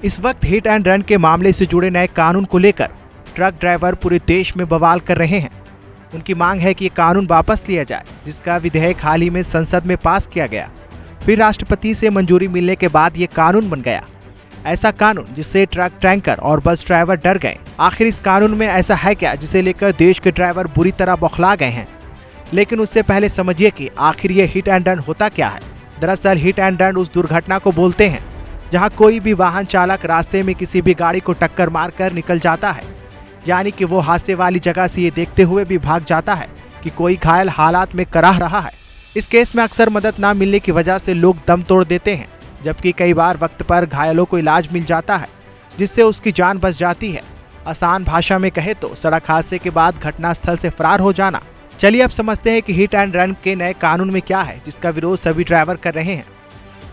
इस वक्त hit and run के मामले से जुड़े नए कानून को लेकर ट्रक ड्राइवर पूरे देश में बवाल कर रहे हैं। उनकी मांग है कि ये कानून वापस लिया जाए, जिसका विधेयक हाल ही में संसद में पास किया गया, फिर राष्ट्रपति से मंजूरी मिलने के बाद ये कानून बन गया। ऐसा कानून जिससे ट्रक, टैंकर और बस ड्राइवर डर गए। आखिर इस कानून में ऐसा है क्या जिसे लेकर देश के ड्राइवर बुरी तरह बौखला गए हैं? लेकिन उससे पहले समझिए कि आखिर ये हिट एंड रन होता क्या है। दरअसल हिट एंड रन उस दुर्घटना को बोलते हैं जहां कोई भी वाहन चालक रास्ते में किसी भी गाड़ी को टक्कर मारकर निकल जाता है, यानी कि वो हादसे वाली जगह से ये देखते हुए भी भाग जाता है कि कोई घायल हालात में कराह रहा है। इस केस में अक्सर मदद न मिलने की वजह से लोग दम तोड़ देते हैं, जबकि कई बार वक्त पर घायलों को इलाज मिल जाता है, जिससे उसकी जान बच जाती है। आसान भाषा में कहे तो सड़क हादसे के बाद घटनास्थल से फरार हो जाना। चलिए अब समझते हैं कि हिट एंड रन के नए कानून में क्या है जिसका विरोध सभी ड्राइवर कर रहे हैं।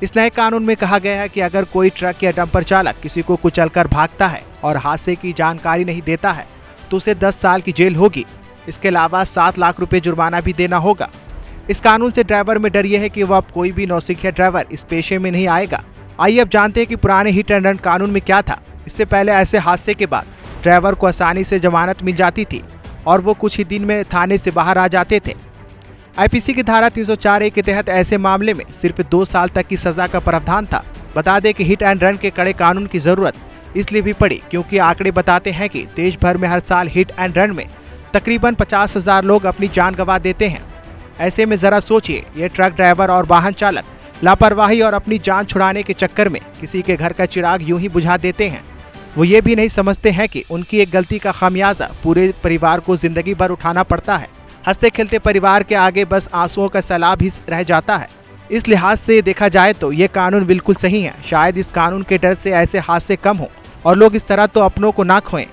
इस नए कानून में कहा गया है कि अगर कोई ट्रक या डंपर चालक किसी को कुचलकर भागता है और हादसे की जानकारी नहीं देता है तो उसे 10 साल की जेल होगी। इसके अलावा 7 लाख रुपए जुर्माना भी देना होगा। इस कानून से ड्राइवर में डर यह है कि वह अब कोई भी नौसिखिया ड्राइवर इस पेशे में नहीं आएगा। आइए अब जानते हैं कि पुराने हिट एंड रन कानून में क्या था। इससे पहले ऐसे हादसे के बाद ड्राइवर को आसानी से जमानत मिल जाती थी और वो कुछ ही दिन में थाने से बाहर आ जाते थे। आईपीसी की धारा 304A के तहत ऐसे मामले में सिर्फ 2 साल तक की सजा का प्रावधान था। बता दें कि हिट एंड रन के कड़े कानून की जरूरत इसलिए भी पड़ी क्योंकि आंकड़े बताते हैं कि देश भर में हर साल हिट एंड रन में तकरीबन 50,000 लोग अपनी जान गंवा देते हैं। ऐसे में जरा सोचिए, ये ट्रक ड्राइवर और वाहन चालक लापरवाही और अपनी जान छुड़ाने के चक्कर में किसी के घर का चिराग यूं ही बुझा देते हैं। वो ये भी नहीं समझते हैं कि उनकी एक गलती का खामियाजा पूरे परिवार को जिंदगी भर उठाना पड़ता है। हंसते खेलते परिवार के आगे बस आंसुओं का सैलाब ही रह जाता है। इस लिहाज से देखा जाए तो ये कानून बिल्कुल सही है। शायद इस कानून के डर से ऐसे हादसे कम हो और लोग इस तरह तो अपनों को ना खोएं।